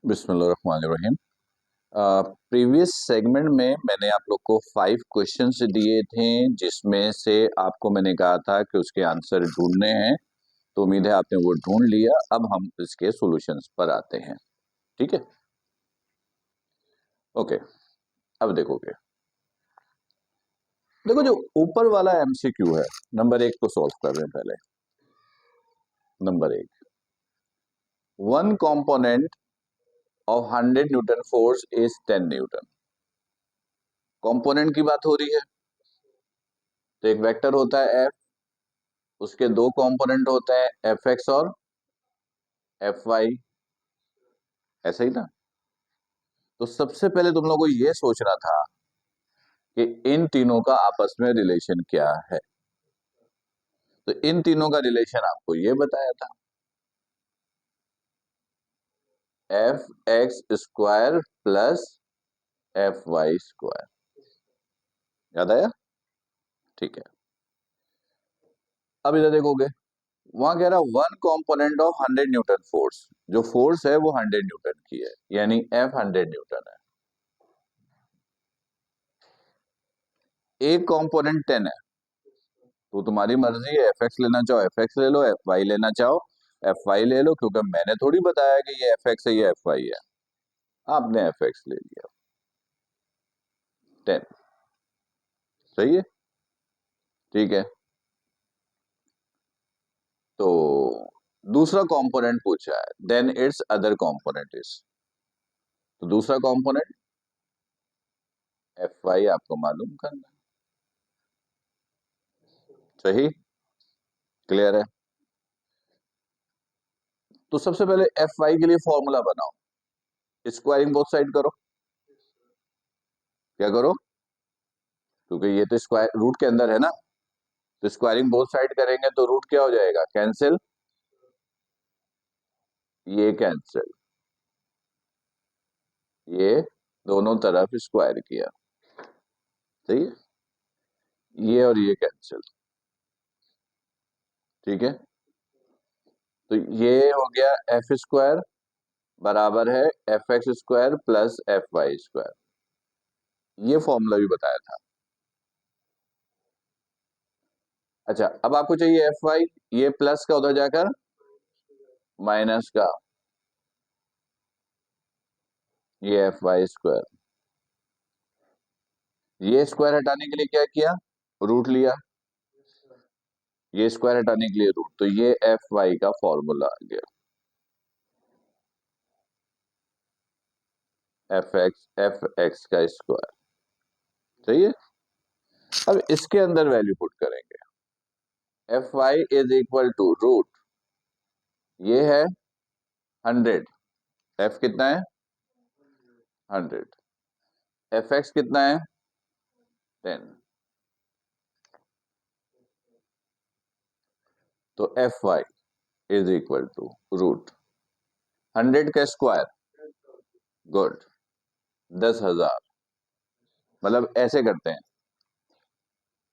बिस्मिल्लाहिर्रहमानिर्रहीम। Previous segment में मैंने आप लोग को 5 क्वेश्चंस दिए थे, जिसमें से आपको मैंने कहा था कि उसके आंसर ढूंढने हैं। तो उम्मीद है आपने वो ढूंढ लिया। अब हम इसके सॉल्यूशंस पर आते हैं। ठीक है, ओके। अब देखोगे, देखो जो ऊपर वाला एमसीक्यू है, नंबर 1 को सॉल्व कर रहे हैं पहले। Number 1, one component of 100 Newton force is 10 Newton. Component की बात हो रही है, तो एक वेक्टर होता है एफ, उसके दो कंपोनेंट होते हैं एफ एक्स और एफ वाई, ऐसा ही ना। तो सबसे पहले तुम लोगों को यह सोचना था कि इन तीनों का आपस में रिलेशन क्या है। तो इन तीनों का रिलेशन आपको यह बताया था, F x square plus F y square. याद आया? ठीक है। अब इधर देखोगे, वहां कह रहा one component of 100 Newton force. जो फोर्स है वो 100 न्यूटन की है, यानी एफ 100 न्यूटन है। एक कंपोनेंट 10 है। तो तुम्हारी मर्जी है, एफ एक्स लेना चाहो एफ एक्स ले लो, एफ वाई लेना चाहो एफ वाई ले लो, क्योंकि मैंने थोड़ी बताया कि ये एफ एक्स है ये एफ वाई है। आपने एफ एक्स ले लिया। 10 सही है, ठीक है। तो दूसरा कंपोनेंट पूछा है, then it's other component is. तो दूसरा कंपोनेंट एफ वाई आपको मालूम करना है। सही, क्लियर है। तो सबसे पहले एफ वाई के लिए फॉर्मूला बनाओ, स्क्वायरिंग बोथ साइड करो। क्या करो? क्योंकि ये तो स्क्वायर रूट के अंदर है ना, तो स्क्वायरिंग बोथ साइड करेंगे तो रूट क्या हो जाएगा? कैंसिल। ये कैंसिल, ये दोनों तरफ स्क्वायर किया, सही है। ये और ये कैंसिल, ठीक है। तो ये हो गया एफ स्क्वायर बराबर है F x square plus F y square. ये फॉर्मूला भी बताया था। अच्छा, अब आपको चाहिए एफ वाई, ये प्लस का उधर जाकर माइनस का, ये एफ वाई स्क्वायर। ये स्क्वायर हटाने के लिए क्या किया? रूट लिया। ये स्क्वायर हटाने के लिए रूट, तो ये एफ वाई का फॉर्मूला आ गया, एफ एक्स का स्क्वायर। सही है। अब इसके अंदर वैल्यू पुट करेंगे, F y is equal to root, ये है 100, एफ कितना है? 100। एफ एक्स कितना है? 10। तो F y is equal to root 100 का स्क्वायर, गुड, 10,000। मतलब ऐसे करते हैं,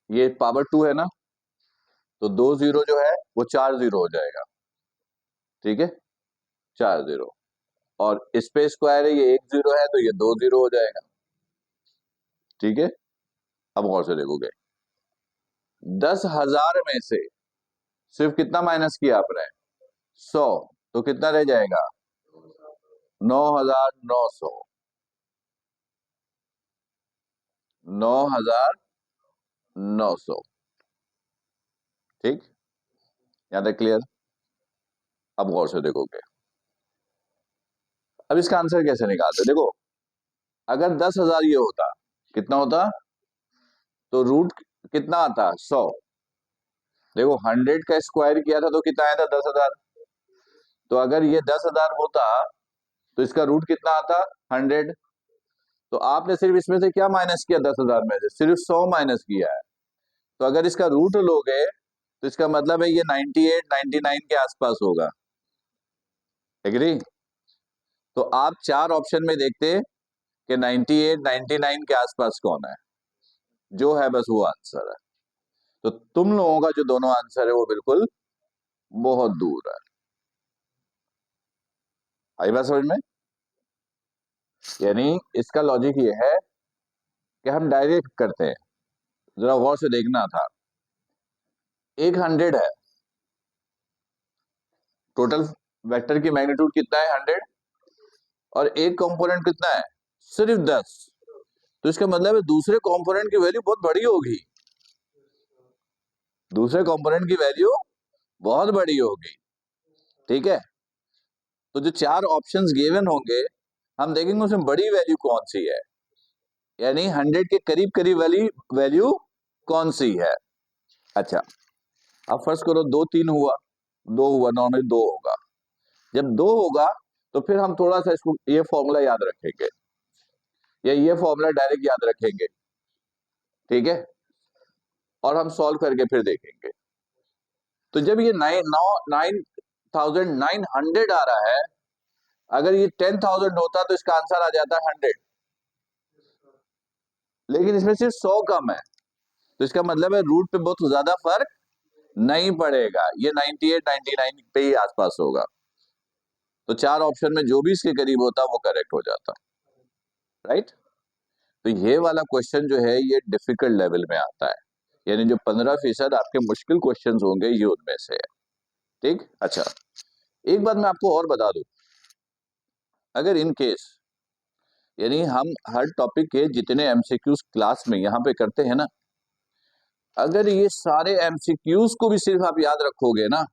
ये पावर 2 है ना, तो 2 जीरो जो है वो 4 जीरो हो जाएगा, ठीक है। 4 जीरो, और इस पे स्क्वायर है, ये 1 जीरो है, तो ये 2 जीरो हो जाएगा, ठीक है। अब गौर से देखोगे, 10,000 में से सिर्फ कितना माइनस किया आपने? 100, तो कितना रह जाएगा? 9,900। 9,900, ठीक। यहां तक क्लियर? अब गौर से देखोगे, अब इसका आंसर कैसे निकालते? देखो, अगर 10,000 ये होता, कितना होता? तो रूट कितना आता? 100। देखो 100 का स्क्वायर किया था तो कितना आया था? 10,000। तो अगर ये 10,000 होता तो इसका रूट कितना आता? 100। तो आपने सिर्फ इसमें से क्या माइनस किया? 10,000 में से सिर्फ 100 माइनस किया है। तो अगर इसका रूट लोगे तो इसका मतलब है ये 98 99 के आसपास होगा। एग्री? तो आप चार ऑप्शन में देखते कि 98 99 के आसपास कौन है, जो है बस वो आंसर है। तो तुम लोगों का जो दोनों आंसर है वो बिल्कुल बहुत दूर है। आई बात समझ में? यानी इसका लॉजिक ये है कि हम डायरेक्ट करते हैं, जरा गौर से देखना था। एक 100 है, टोटल वेक्टर की मैग्नीट्यूड कितना है 100, और एक कंपोनेंट कितना है सिर्फ 10। तो इसका मतलब है दूसरे कंपोनेंट की वैल्यू बहुत बड़ी होगी, दूसरे कंपोनेंट की वैल्यू बहुत बड़ी होगी। ठीक है, तो जो 4 ऑप्शंस गिवन होंगे हम देखेंगे उसमें बड़ी वैल्यू कौन सी है, यानी 100 के करीब करीब वाली वैल्यू कौन सी है। अच्छा, अब फर्स्ट करो 2 3 हुआ, 2 हुआ, नॉर्मली 2 होगा। जब 2 होगा तो फिर हम थोड़ा सा इसको ये फॉर्मूला याद रखेंगे या ये फॉर्मूला डायरेक्ट याद रखेंगे। ठीक है, और हम सॉल्व करके फिर देखेंगे। तो जब ये 9,900 आ रहा है, अगर ये 10,000 होता तो इसका आंसर आ जाता 100, लेकिन इसमें सिर्फ 100 कम है, तो इसका मतलब है रूट पे बहुत ज्यादा फर्क नहीं पड़ेगा, ये 98 99 पे ही आसपास होगा। तो 4 ऑप्शन में जो भी इसके करीब होता वो करेक्ट हो जाता। राइट, तो ये वाला क्वेश्चन जो है ये डिफिकल्ट लेवल में आता है, यानी जो 15% आपके मुश्किल क्वेश्चंस होंगे ये उनमें से है। ठीक, अच्छा एक बात मैं आपको और बता दूं, अगर इन केस यानी हम हर टॉपिक के जितने एमसीक्यूज क्लास में यहाँ पे करते हैं ना, अगर ये सारे एमसीक्यूज को भी सिर्फ आप याद रखोगे ना,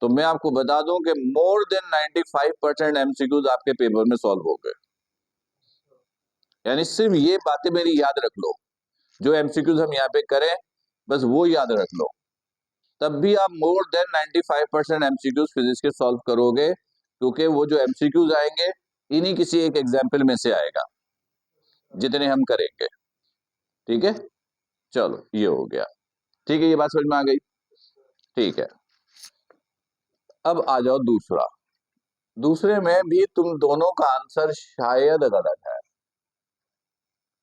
तो मैं आपको बता दूं कि मोर देन 95% एमसीक्यूज आपके पेपर में सॉल्व हो गए। यानी सिर्फ ये बातें मेरी याद रख लो, जो एमसीक्यूज हम यहाँ पे करें बस वो याद रख लो, तब भी आप मोर देन 95% एमसीक्यूज फिजिक्स के सॉल्व करोगे, क्योंकि वो जो एमसीक्यूज आएंगे इन्हीं किसी एक एग्जाम्पल में से आएगा जितने हम करेंगे। ठीक है, चलो ये हो गया। ठीक है, ये बात समझ में आ गई। ठीक है, अब आ जाओ दूसरा। दूसरे में भी तुम दोनों का आंसर शायद गलत है।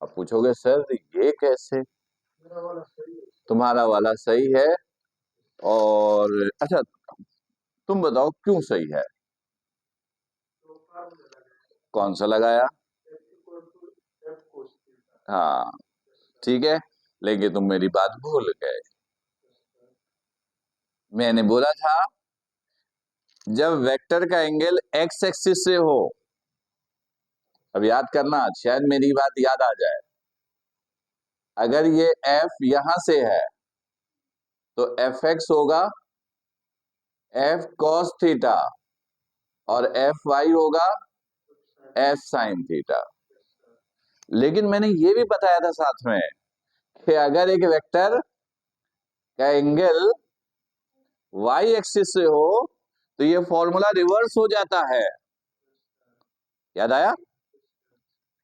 अब पूछोगे सर ये कैसे, तुम्हारा वाला सही है, और अच्छा तुम बताओ क्यों सही है, कौन सा लगाया। हाँ ठीक है, लेकिन तुम मेरी बात भूल गए। मैंने बोला था जब वेक्टर का एंगल एक्स एक्सिस से हो, अब याद करना शायद मेरी बात याद आ जाए, अगर ये एफ यहां से है तो एफ एक्स होगा एफ कॉस थीटा, और एफ वाई होगा एफ साइन थीटा। लेकिन मैंने ये भी बताया था साथ में कि अगर एक वेक्टर का एंगल वाई एक्सिस से हो तो ये फॉर्मूला रिवर्स हो जाता है। याद आया,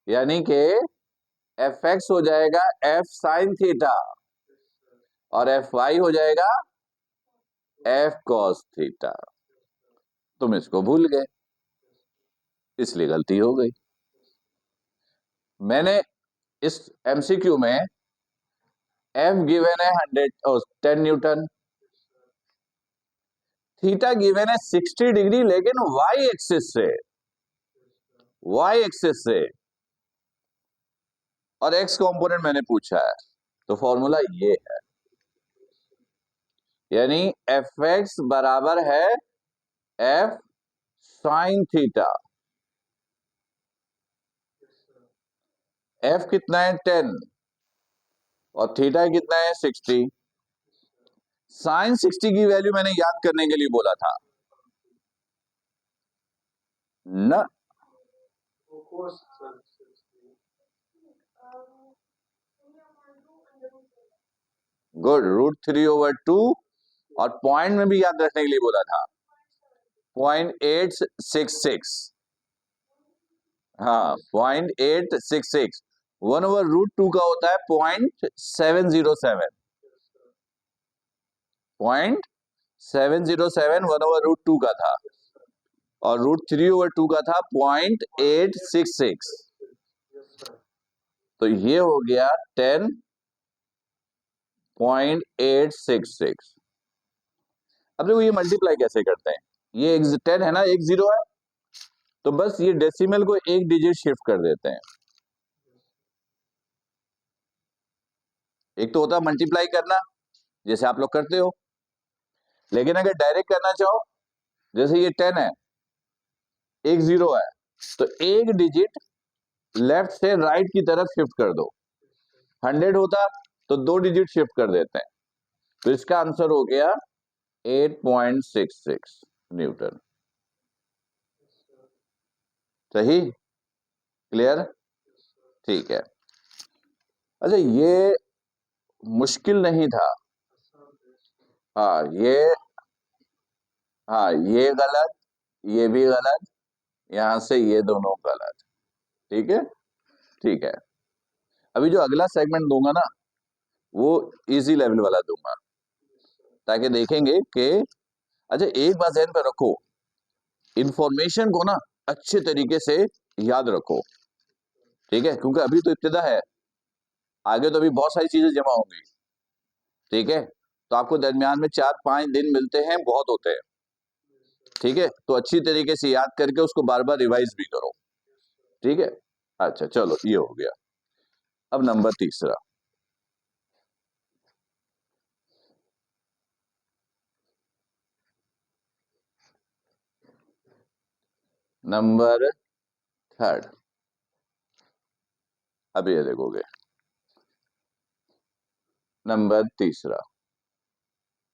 यानी कि एफ एक्स हो जाएगा एफ साइन थीटा और एफ वाई हो जाएगा एफ कॉस थीटा। तुम इसको भूल गए, इसलिए गलती हो गई। मैंने इस एमसीक्यू में एफ गिवन है 10 न्यूटन, थीटा गिवन है 60 डिग्री, लेकिन वाई एक्सिस से, वाई एक्सिस से, और एक्स कंपोनेंट मैंने पूछा है, तो फॉर्मूला ये है, यानी एफ एक्स बराबर है एफ साइन थीटा। एफ कितना है 10 और थीटा कितना है 60। साइन 60 की वैल्यू मैंने याद करने के लिए बोला था न, गुड, √3/2, और पॉइंट में भी याद रखने के लिए बोला था 0.866। हाँ 0.866, 1/√2 का होता है 0.707, 0.707 1/√2 का था, और √3/2 का था 0.866। तो ये हो गया 10.866। अब देखो ये मल्टीप्लाई कैसे करते हैं, ये 10 है ना, एक 0 है, तो बस ये डेसिमल को एक डिजिट शिफ्ट कर देते हैं। एक तो होता है मल्टीप्लाई करना, जैसे आप लोग करते हो, लेकिन अगर डायरेक्ट करना चाहो, जैसे ये 10 है, एक 0 है, तो एक डिजिट लेफ्ट से राइट की तरफ शिफ्ट कर दो। 100 होता तो 2 डिजिट शिफ्ट कर देते हैं। तो इसका आंसर हो गया 8.66 न्यूटन। सही? क्लियर? ठीक है। अच्छा, ये मुश्किल नहीं था। हाँ ये गलत, ये भी गलत, यहां से ये दोनों गलत। ठीक है, ठीक है। अभी जो अगला सेगमेंट दूंगा ना, वो इजी लेवल वाला दूंगा, ताकि देखेंगे कि अच्छा एक बात ध्यान पे रखो, इंफॉर्मेशन को ना अच्छे तरीके से याद रखो। ठीक है, क्योंकि अभी तो इब्तिदा है, आगे तो अभी बहुत सारी चीजें जमा होंगी। ठीक है, तो आपको दरमियान में 4-5 दिन मिलते हैं, बहुत होते हैं। ठीक है, तो अच्छी तरीके से याद करके उसको बार बार रिवाइज भी करो। ठीक है, अच्छा चलो ये हो गया। अब नंबर तीसरा, नंबर थर्ड। अब ये देखोगे, नंबर तीसरा,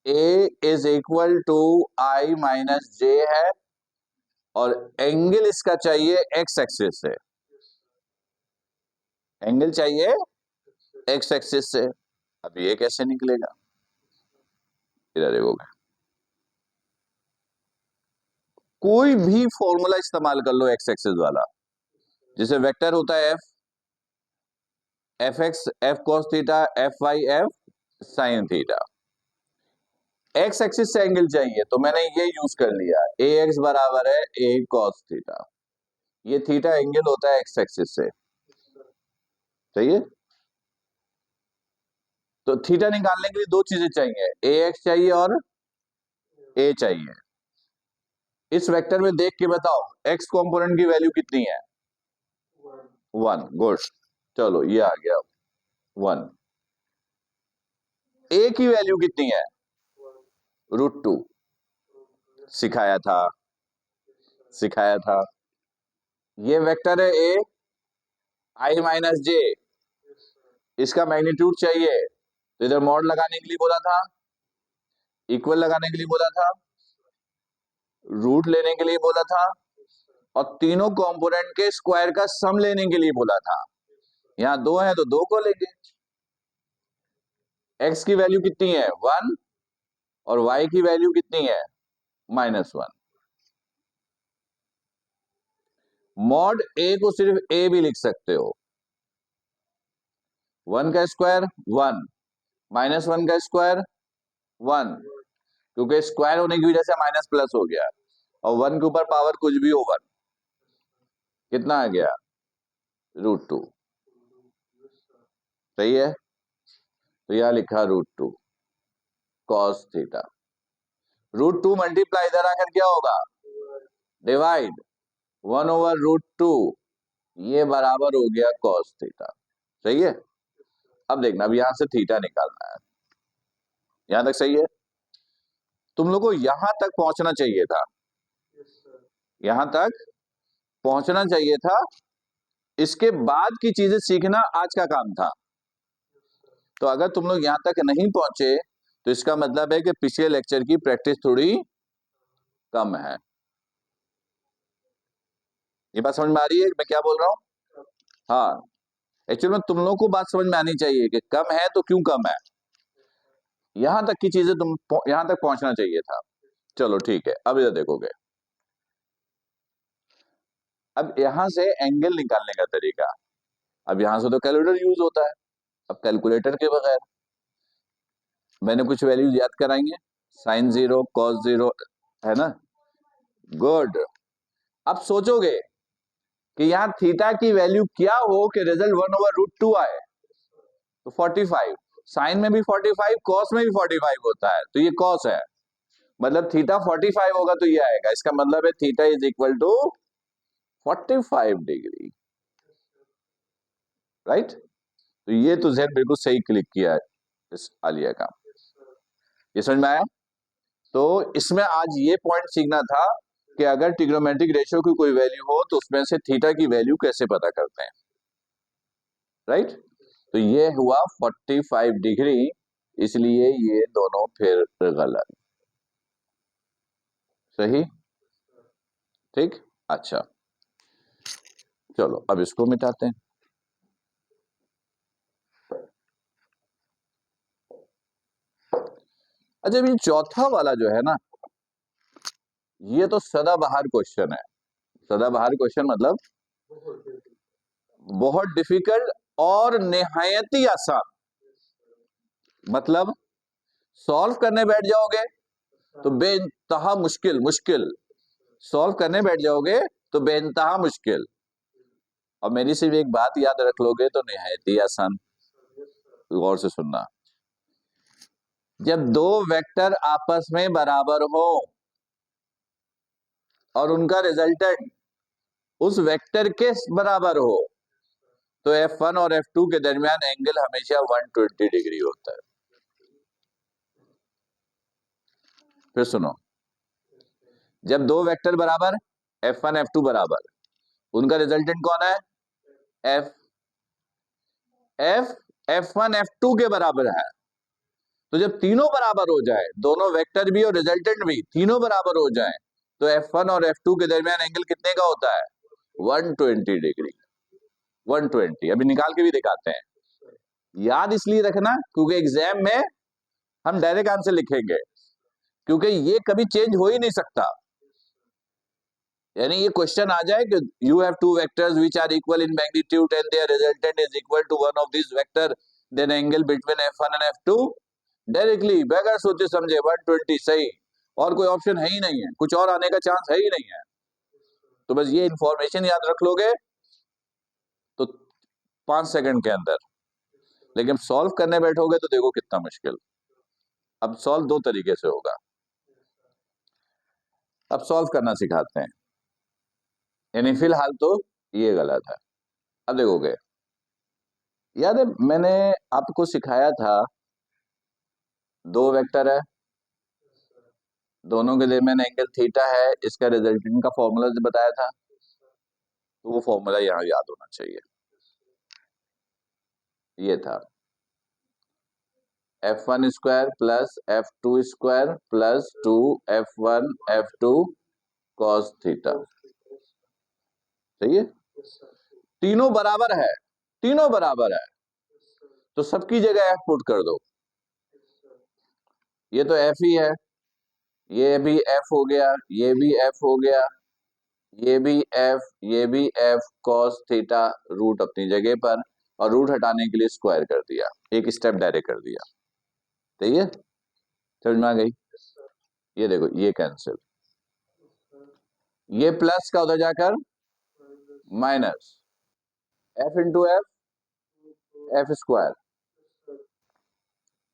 a is equal to i minus j है, और एंगल इसका चाहिए एक्स एक्सिस से। एंगल चाहिए एक्स एक्सिस से। अब ये कैसे निकलेगा? इधर देखोगे, कोई भी फॉर्मूला इस्तेमाल कर लो एक्स एक्सिस वाला। जैसे वेक्टर होता है F, F x F cos theta, F y F sine theta. X axis से एंगल चाहिए, तो मैंने ये यूज कर लिया, ए एक्स बराबर है ए कॉस थीटा। ये थीटा एंगल होता है एक्स एक्सिस से। सही है? तो थीटा निकालने के लिए दो चीजें चाहिए, ए एक्स चाहिए और ए चाहिए। इस वेक्टर में देख के बताओ एक्स कंपोनेंट की वैल्यू कितनी है? 1। गुड, चलो ये आ गया 1। ए की वैल्यू कितनी है? √2। सिखाया था, सिखाया था। ये वेक्टर है ए, आई माइनस जे, इसका मैग्नीट्यूड चाहिए, तो इधर मॉड लगाने के लिए बोला था, इक्वल लगाने के लिए बोला था, रूट लेने के लिए बोला था, और तीनों कंपोनेंट के स्क्वायर का सम लेने के लिए बोला था। यहां दो है तो दो को लेंगे। एक्स की वैल्यू कितनी है? 1, और वाई की वैल्यू कितनी है? -1। मॉड ए को सिर्फ ए भी लिख सकते हो। 1 का स्क्वायर 1, -1 का स्क्वायर 1, क्योंकि स्क्वायर होने की वजह से माइनस प्लस हो गया, और 1 के ऊपर पावर कुछ भी हो 1, कितना आ गया? √2। सही है? तो यह लिखा √2 कॉस थीटा। √2 मल्टीप्लाई इधर आकर क्या होगा? डिवाइड 1/√2, ये बराबर हो गया कॉस थीटा। सही है? अब देखना, अब यहां से थीटा निकालना है। यहां तक सही है? तुम लोग को यहां तक पहुंचना चाहिए था, यहां तक पहुंचना चाहिए था। इसके बाद की चीजें सीखना आज का काम था। तो अगर तुम लोग यहां तक नहीं पहुंचे, तो इसका मतलब है कि पिछले लेक्चर की प्रैक्टिस थोड़ी कम है। ये बात समझ में आ रही है मैं क्या बोल रहा हूं? हाँ, एक्चुअली में तुम लोग को बात समझ में आनी चाहिए कि कम है तो क्यों कम है। यहां तक की चीजें तुम यहां तक पहुंचना चाहिए था। चलो ठीक है, अब इधर देखोगे, अब यहां से एंगल निकालने का तरीका। अब यहां से तो कैलकुलेटर यूज होता है, अब कैलकुलेटर के बगैर मैंने कुछ वैल्यूज याद कराएंगे, sin 0 cos 0, है ना? गुड। अब सोचोगे कि यहाँ थीटा की वैल्यू क्या हो कि रिजल्ट 1/√2 आए, तो 45। साइन में भी 45, कॉस में भी 45 होता है, तो ये कॉस है, मतलब थीटा 45 होगा तो ये आएगा। इसका मतलब है theta is equal to 45 degree, right. तो ये तो जेड बिल्कुल सही क्लिक किया है इस आलिया का। ये समझ में आया। तो इसमें आज ये पॉइंट सीखना था कि अगर ट्रिग्नोमेट्रिक रेशियो की कोई वैल्यू हो तो उसमें से थीटा की वैल्यू कैसे पता करते हैं, राइट। तो ये हुआ 45 डिग्री, इसलिए ये दोनों फिर गलत। सही, ठीक। अच्छा, चलो अब इसको मिटाते हैं। अच्छा, ये चौथा वाला जो है ना, ये तो सदाबहार क्वेश्चन है। सदाबहार क्वेश्चन मतलब बहुत डिफिकल्ट और निहायत ही आसान। मतलब सॉल्व करने बैठ जाओगे तो बेइंतहा मुश्किल, मुश्किल सॉल्व करने बैठ जाओगे तो बेइंतहा मुश्किल, और मेरी सिर्फ एक बात याद रख लोगे तो निहायत ही आसान। गौर से सुनना, जब दो वेक्टर आपस में बराबर हो और उनका रिजल्टेंट उस वेक्टर के बराबर हो तो F1 और F2 के दरमियान एंगल हमेशा 120 डिग्री होता है। फिर सुनो, जब दो वेक्टर बराबर F1 F2 बराबर, उनका रिजल्टेंट कौन है? F। F F1 F2 के बराबर है। तो जब तीनों बराबर हो जाए, दोनों वेक्टर भी और रिजल्टेंट भी तीनों बराबर हो जाए, तो F1 और F2 के दरमियान एंगल कितने का होता है? 120 डिग्री। 120। अभी निकाल के भी दिखाते हैं। याद इसलिए रखना क्योंकि एग्जाम में हम डायरेक्ट आंसर लिखेंगे, क्योंकि ये कभी चेंज हो ही नहीं सकता। यानी ये क्वेश्चन आ जाए कि you have two vectors which are equal in magnitude and their resultant is equal to one of this vector, then angle between F1 and F2, directly बगैर सोचे समझे 120 सही, और कोई ऑप्शन है ही नहीं है, कुछ और आने का चांस है ही नहीं है। तो बस ये इंफॉर्मेशन याद रख लोगे तो 5 सेकंड के अंदर। लेकिन सॉल्व करने बैठोगे तो देखो कितना मुश्किल। अब सॉल्व दो तरीके से होगा। अब सॉल्व करना सिखाते हैं, यानी फिलहाल तो ये गलत है। अब देखोगे, याद है मैंने आपको सिखाया था, दो वेक्टर है, दोनों के दरमियान एंगल थीटा है, इसका रिजल्टेंट का फॉर्मूला बताया था। तो वो फॉर्मूला यहां याद होना चाहिए। ये था F1 square plus F2 square plus 2F1 F2 cos theta. सही है, तीनों बराबर है, तीनों बराबर है, तो सबकी जगह F पुट कर दो। ये तो F ही है, ये भी F हो गया, ये भी F हो गया, ये भी F, ये भी F cos थीटा, रूट अपनी जगह पर, और रूट हटाने के लिए स्क्वायर कर दिया, एक स्टेप डायरेक्ट कर दिया। सही है, समझ में आ गई। ये देखो, ये कैंसिल, ये प्लस का उधर जाकर minus, F into F square,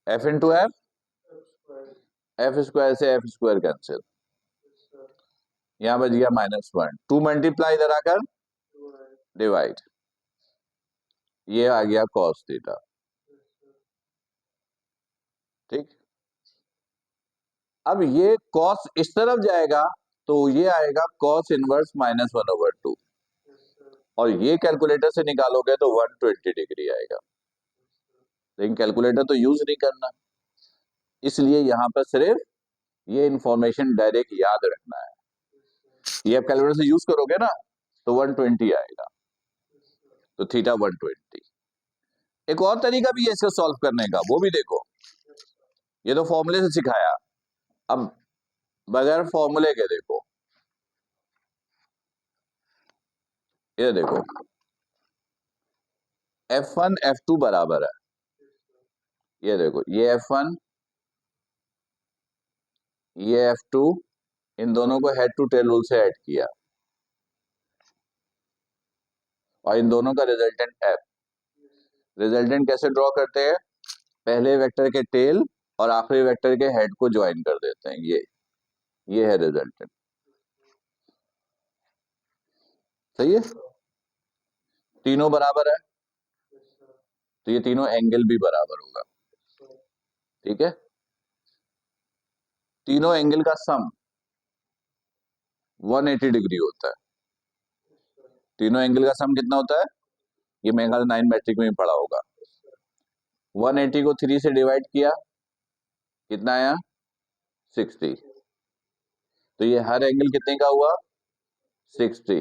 F into F square से F स्क्वायर कैंसिल, यहां बच गया -1, 2 मल्टीप्लाई इधर आकर डिवाइड, ये आ गया cos थीटा। ठीक, अब ये cos इस तरफ जाएगा तो ये आएगा cos इनवर्स -1/2, और ये कैलकुलेटर से निकालोगे तो 120 डिग्री आएगा। लेकिन कैलकुलेटर तो यूज नहीं करना, इसलिए यहां पर सिर्फ ये इंफॉर्मेशन डायरेक्ट याद रखना है। ये आप कैलकुलेटर से यूज करोगे ना तो 120 आएगा, तो थीटा 120। एक और तरीका भी है इसको सॉल्व करने का, वो भी देखो। ये तो फॉर्मूले से सिखाया, अब बगैर फॉर्मूले के देखो। ये देखो, F1 F2 बराबर है, ये देखो, ये F1 ये F2, इन दोनों को हेड टू टेल रूल से ऐड किया, और इन दोनों का रिजल्टेंट F। रिजल्टेंट कैसे ड्रॉ करते हैं? पहले वेक्टर के टेल और आखिरी वेक्टर के हेड को ज्वाइन कर देते हैं, ये है रिजल्टेंट। सही है, तीनों बराबर है तो ये तीनों एंगल भी बराबर होगा। ठीक है, तीनों एंगल का सम 180 डिग्री होता है। तीनों एंगल का सम कितना होता है, ये मेरे ख्याल 9 मैट्रिक में भी पढ़ा होगा। 180 को 3 से डिवाइड किया, कितना आया 60। तो ये हर एंगल कितने का हुआ 60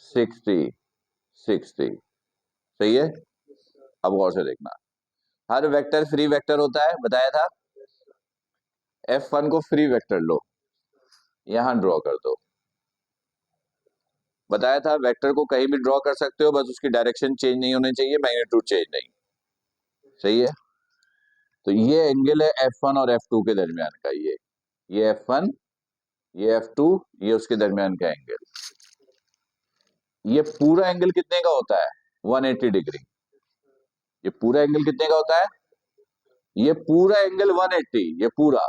60 60। सही है, अब गौर से देखना, हर वेक्टर फ्री वेक्टर होता है, बताया था। F1 को फ्री वेक्टर लो, यहां ड्रॉ कर दो, बताया था वेक्टर को कहीं भी ड्रॉ कर सकते हो, बस उसकी डायरेक्शन चेंज नहीं होनी चाहिए, मैग्नीट्यूड चेंज नहीं। सही है, तो ये एंगल है F1 और F2 के दरमियान का, ये F1 ये F2 ये उसके दरमियान का एंगल। ये पूरा एंगल कितने का होता है 180 डिग्री। ये पूरा एंगल कितने का होता है, ये पूरा एंगल 180, ये पूरा।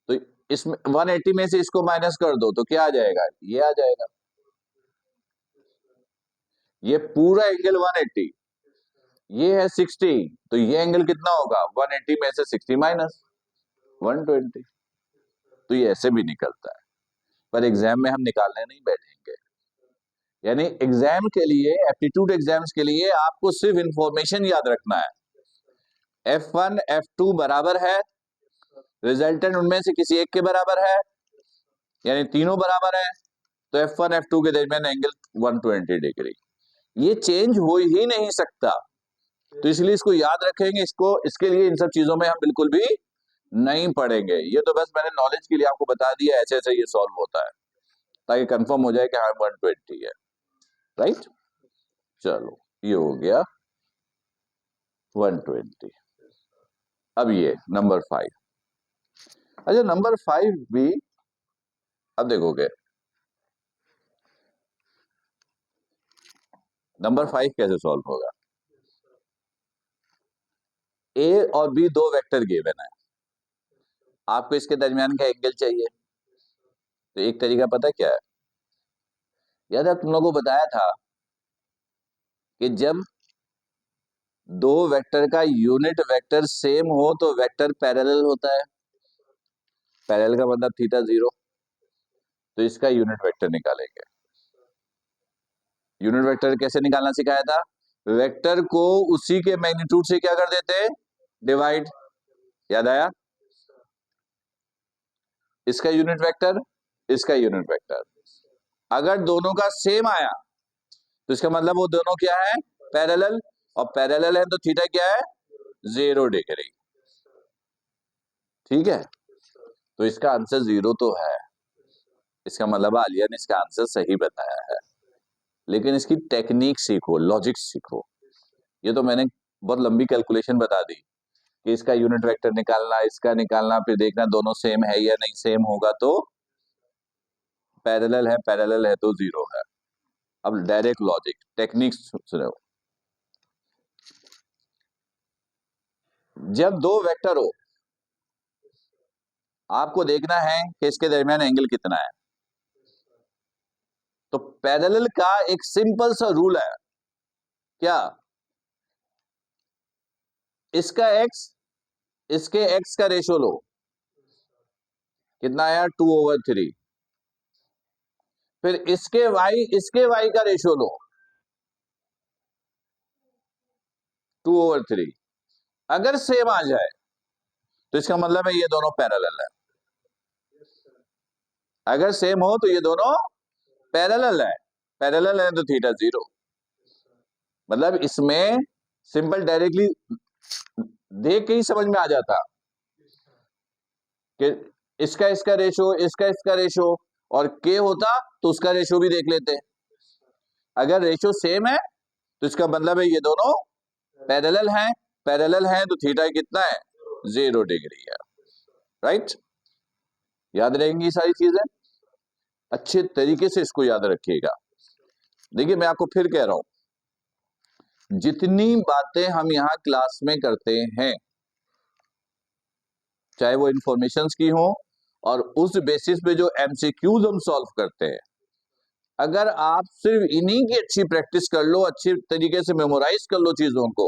तो इसमें 180 में से इसको माइनस कर दो तो क्या आ जाएगा, ये आ जाएगा। ये पूरा एंगल 180, ये है 60, तो ये एंगल कितना होगा 180 में से 60 माइनस 120। तो ये ऐसे भी निकलता है, पर एग्जाम में हम निकालने नहीं बैठेंगे। यानी एग्जाम के लिए, एप्टीट्यूड एग्जाम्स के लिए आपको सिर्फ इंफॉर्मेशन याद रखना है। F1 F2 बराबर है, रिजल्टेंट उनमें से किसी एक के बराबर है, यानी तीनों बराबर है, तो F1 F2 के दरमियान एंगल 120 डिग्री। ये चेंज हो ही नहीं सकता, तो इसलिए इसको याद रखेंगे। इसको, इसके लिए इन सब चीजों में हम बिल्कुल भी नहीं पढ़ेंगे। ये तो बस मैंने नॉलेज के लिए आपको बता दिया, ऐसे ऐसे ये सॉल्व होता है, ताकि कंफर्म हो जाए कि हाँ 120 है। राइट, चलो ये हो गया 120। अब ये नंबर 5। अच्छा, नंबर 5 भी अब देखोगे, नंबर 5 कैसे सॉल्व होगा। ए और बी दो वेक्टर गिवन है, आपको इसके दरमियान का एंगल चाहिए। तो एक तरीका पता क्या है, याद है तुम लोगों को बताया था कि जब दो वेक्टर का यूनिट वेक्टर सेम हो तो वेक्टर पैरेलल होता है। पैरेलल का मतलब थीटा 0। तो इसका यूनिट वेक्टर निकालेंगे। यूनिट वेक्टर कैसे निकालना सिखाया था, वेक्टर को उसी के मैग्नीट्यूड से क्या कर देते हैं, डिवाइड। याद आया, इसका यूनिट वेक्टर, इसका यूनिट वेक्टर, अगर दोनों का सेम आया तो इसका मतलब वो दोनों क्या है, पैरेलल। और पैरेलल है तो थीटा क्या है 0 डिग्री। ठीक है, तो इसका आंसर 0 तो है। इसका मतलब आलिया ने इसका आंसर सही बताया है, लेकिन इसकी टेक्निक सीखो, लॉजिक सीखो। ये तो मैंने बहुत लंबी कैलकुलेशन बता दी कि इसका यूनिट वेक्टर निकालना, इसका निकालना, फिर देखना दोनों सेम है या नहीं, सेम होगा तो पैरेलल है, पैरेलल है तो 0 है। अब डायरेक्ट लॉजिक टेक्निक सुनो। जब दो वेक्टर हो, आपको देखना है कि इसके दरमियान एंगल कितना है। तो पैरेलल का एक सिंपल सा रूल है, क्या, इसका x इसके x का रेशो लो, कितना आया 2/3। फिर इसके y का रेशो लो 2/3। अगर सेम आ जाए तो इसका मतलब है ये दोनों पैरेलल है। अगर सेम हो तो ये दोनों पैरेलल है, पैरेलल है तो थीटा 0। मतलब इसमें सिंपल डायरेक्टली देख के ही समझ में आ जाता कि इसका इसका रेशो, इसका इसका रेशो, और के होता तो उसका रेशो भी देख लेते। अगर रेशो सेम है तो इसका मतलब है ये दोनों पैरेलल हैं, पैरेलल हैं तो थीटा कितना है 0 डिग्री है। राइट, याद रहेंगी सारी चीजें, अच्छे तरीके से इसको याद रखिएगा। देखिए मैं आपको फिर कह रहा हूं, जितनी बातें हम यहां क्लास में करते हैं, चाहे वो इंफॉर्मेशन की हो और उस बेसिस पे जो एमसीक्यूज हम सॉल्व करते हैं, अगर आप सिर्फ इन्हीं की अच्छी प्रैक्टिस कर लो, अच्छी तरीके से मेमोराइज कर लो चीजों को,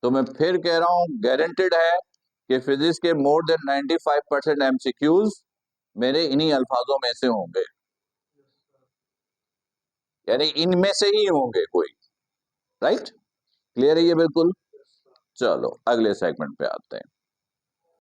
तो मैं फिर कह रहा हूं गारंटेड है कि फिजिक्स के मोर देन 95% एमसीक्यूज मेरे इन्हीं अल्फाजों में से होंगे, यानी इनमें से ही होंगे कोई। राइट? क्लियर है ये बिल्कुल? चलो अगले सेगमेंट पे आते हैं।